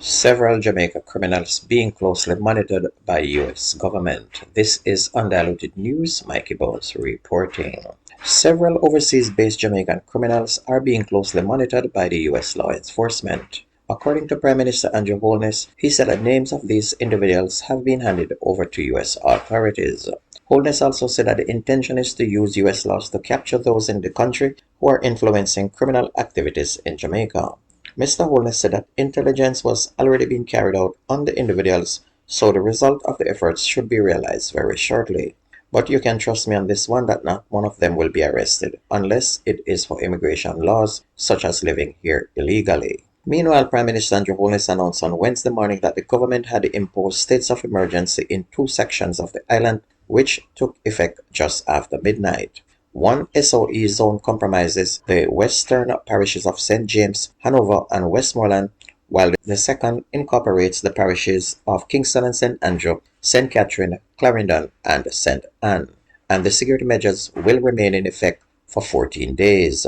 Several Jamaica criminals being closely monitored by U.S. government. This is undiluted news. Mikey Bones reporting. Several overseas-based Jamaican criminals are being closely monitored by the U.S. law enforcement. According to Prime Minister Andrew Holness, he said that names of these individuals have been handed over to U.S. authorities. Holness also said that the intention is to use U.S. laws to capture those in the country who are influencing criminal activities in Jamaica. Mr. Holness said that intelligence was already being carried out on the individuals, so the result of the efforts should be realized very shortly. But you can trust me on this one that not one of them will be arrested, unless it is for immigration laws, such as living here illegally. Meanwhile, Prime Minister Andrew Holness announced on Wednesday morning that the government had imposed states of emergency in 2 sections of the island, which took effect just after midnight. One SOE zone comprises the western parishes of St. James, Hanover, and Westmoreland, while the second incorporates the parishes of Kingston and St. Andrew, St. Catherine, Clarendon, and St. Anne, and the security measures will remain in effect for 14 days.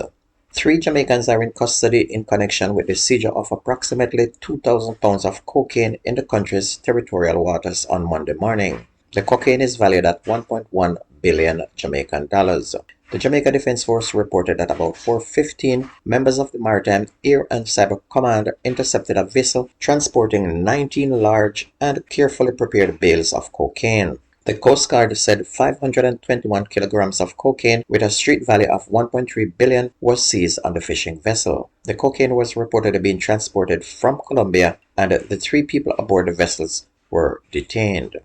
3 Jamaicans are in custody in connection with the seizure of approximately 2,000 pounds of cocaine in the country's territorial waters on Monday morning. The cocaine is valued at 1.1 billion Jamaican dollars. The Jamaica Defense Force reported that about 4:15 members of the Maritime, Air and Cyber Command intercepted a vessel transporting 19 large and carefully prepared bales of cocaine. The Coast Guard said 521 kilograms of cocaine with a street value of 1.3 billion was seized on the fishing vessel. The cocaine was reportedly being transported from Colombia, and the 3 people aboard the vessels were detained.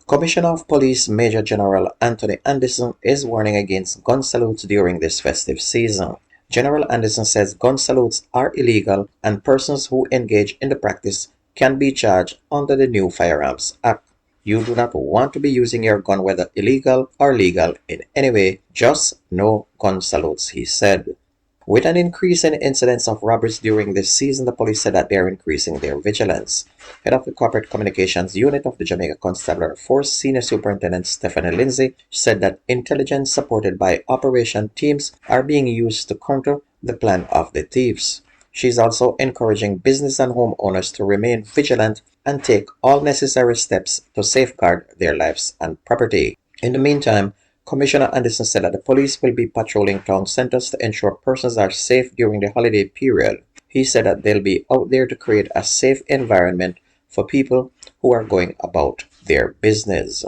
Commissioner of Police Major General Anthony Anderson is warning against gun salutes during this festive season. General Anderson says gun salutes are illegal and persons who engage in the practice can be charged under the new Firearms Act. You do not want to be using your gun, whether illegal or legal, in any way. Just no gun salutes, he said. With an increase in incidents of robberies during this season, the police said that they are increasing their vigilance. Head of the Corporate Communications Unit of the Jamaica Constabulary Force, Senior Superintendent Stephanie Lindsay, said that intelligence supported by operation teams are being used to counter the plan of the thieves. She is also encouraging business and homeowners to remain vigilant and take all necessary steps to safeguard their lives and property. In the meantime, Commissioner Anderson said that the police will be patrolling town centers to ensure persons are safe during the holiday period. He said that they'll be out there to create a safe environment for people who are going about their business.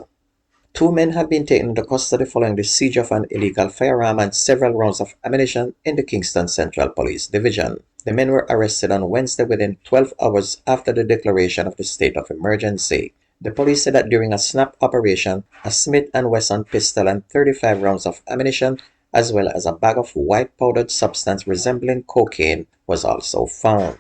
2 men have been taken into custody following the seizure of an illegal firearm and several rounds of ammunition in the Kingston Central Police Division. The men were arrested on Wednesday within 12 hours after the declaration of the state of emergency. The police said that during a snap operation, a Smith & Wesson pistol and 35 rounds of ammunition, as well as a bag of white powdered substance resembling cocaine, was also found.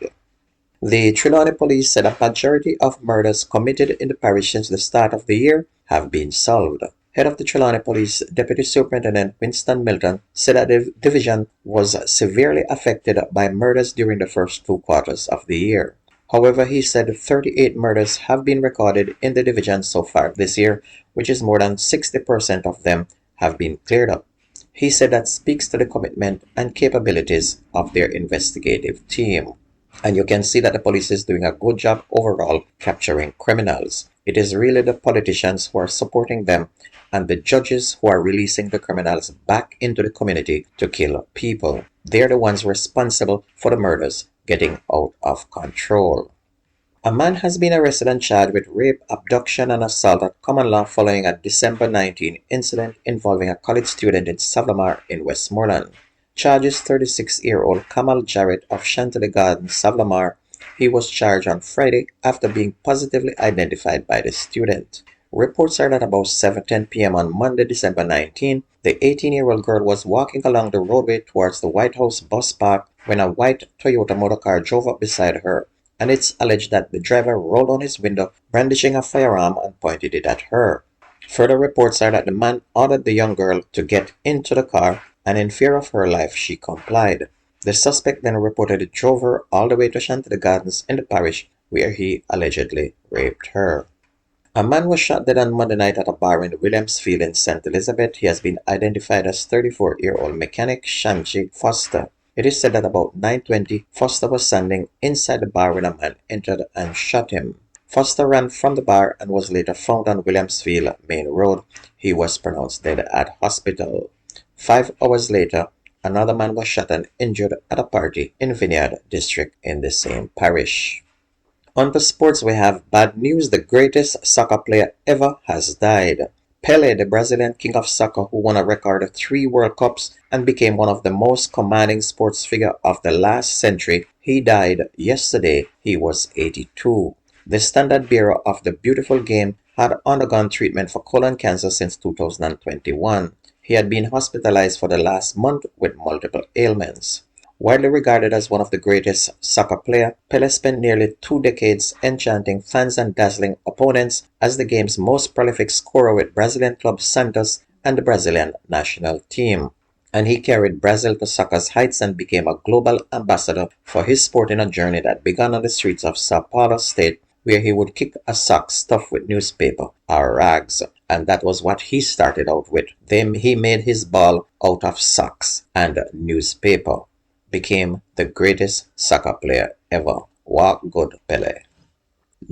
The Trelawney police said a majority of murders committed in the parish since the start of the year have been solved. Head of the Trelawney Police, Deputy Superintendent Winston Milton, said that the division was severely affected by murders during the first 2 quarters of the year. However, he said 38 murders have been recorded in the division so far this year, which is more than 60% of them have been cleared up. He said that speaks to the commitment and capabilities of their investigative team. And you can see that the police is doing a good job overall capturing criminals. It is really the politicians who are supporting them and the judges who are releasing the criminals back into the community to kill people. They're the ones responsible for the murders getting out of control. A man has been arrested and charged with rape, abduction, and assault at common law following a December 19 incident involving a college student in Savlamar in Westmoreland. Charges 36-year-old Kamal Jarrett of Chantilly Gardens, Savlamar. He was charged on Friday after being positively identified by the student. Reports are that about 7:10 p.m. on Monday, December 19, the 18-year-old girl was walking along the roadway towards the White House bus park when a white Toyota motor car drove up beside her, and it's alleged that the driver rolled down his window, brandishing a firearm, and pointed it at her. Further reports are that the man ordered the young girl to get into the car, and in fear of her life, she complied. The suspect then reportedly drove her all the way to Chantilly Gardens in the parish, where he allegedly raped her. A man was shot dead on Monday night at a bar in Williamsfield in St. Elizabeth. He has been identified as 34-year-old mechanic Shanji Foster. It is said that about 9:20, Foster was standing inside the bar when a man entered and shot him. Foster ran from the bar and was later found on Williamsfield Main Road. He was pronounced dead at hospital. 5 hours later, another man was shot and injured at a party in Vineyard District in the same parish. On to sports, we have bad news. The greatest soccer player ever has died. Pele, the Brazilian king of soccer who won a record 3 World Cups and became one of the most commanding sports figures of the last century, he died yesterday. He was 82. The standard bearer of the beautiful game had undergone treatment for colon cancer since 2021. He had been hospitalized for the last month with multiple ailments. Widely regarded as one of the greatest soccer players, Pele spent nearly 2 decades enchanting fans and dazzling opponents as the game's most prolific scorer with Brazilian club Santos and the Brazilian national team. And he carried Brazil to soccer's heights and became a global ambassador for his sport in a journey that began on the streets of Sao Paulo State, where he would kick a sock stuffed with newspaper or rags. And that was what he started out with. Then he made his ball out of socks and newspaper. Became the greatest soccer player ever. Walk good, Pele.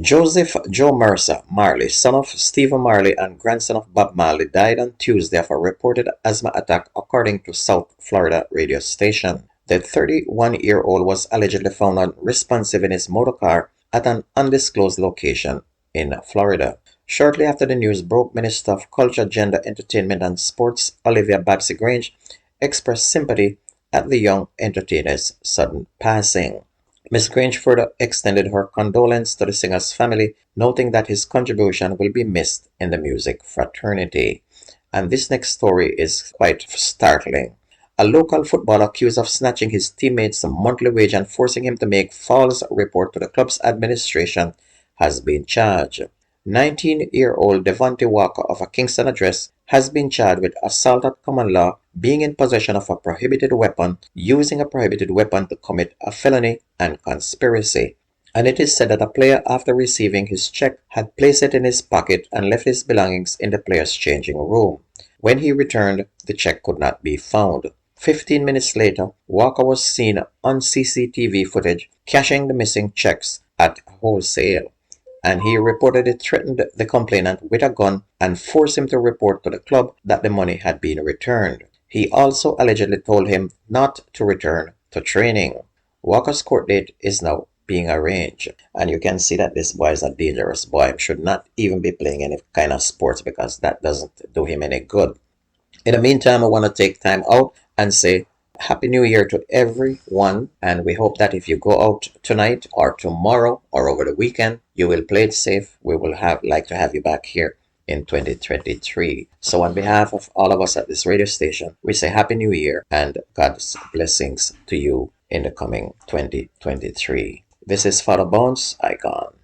Joseph Joe Mercer Marley, son of Stephen Marley and grandson of Bob Marley, died on Tuesday of a reported asthma attack, according to South Florida radio station. The 31-year-old was allegedly found unresponsive in his motorcar at an undisclosed location in Florida. Shortly after the news broke, Minister of Culture, Gender, Entertainment and Sports Olivia Babsy Grange expressed sympathy at the young entertainer's sudden passing. Ms. Grange further extended her condolence to the singer's family, noting that his contribution will be missed in the music fraternity. And this next story is quite startling. A local footballer accused of snatching his teammates' monthly wage and forcing him to make false report to the club's administration has been charged. 19-year-old Devontae Walker of a Kingston address has been charged with assault at common law, being in possession of a prohibited weapon, using a prohibited weapon to commit a felony, and conspiracy. And it is said that a player, after receiving his check, had placed it in his pocket and left his belongings in the player's changing room. When he returned, the check could not be found. 15 minutes later, Walker was seen on CCTV footage cashing the missing checks at wholesale, and he reportedly threatened the complainant with a gun and forced him to report to the club that the money had been returned. He also allegedly told him not to return to training. Walker's court date is now being arranged, and you can see that this boy is a dangerous boy. He should not even be playing any kind of sports because that doesn't do him any good. In the meantime, I want to take time out and say Happy New Year to everyone, and we hope that if you go out tonight or tomorrow or over the weekend, you will play it safe. We will like to have you back here in 2023. So on behalf of all of us at this radio station, we say Happy New Year and God's blessings to you in the coming 2023. This is Father Bones, Icon.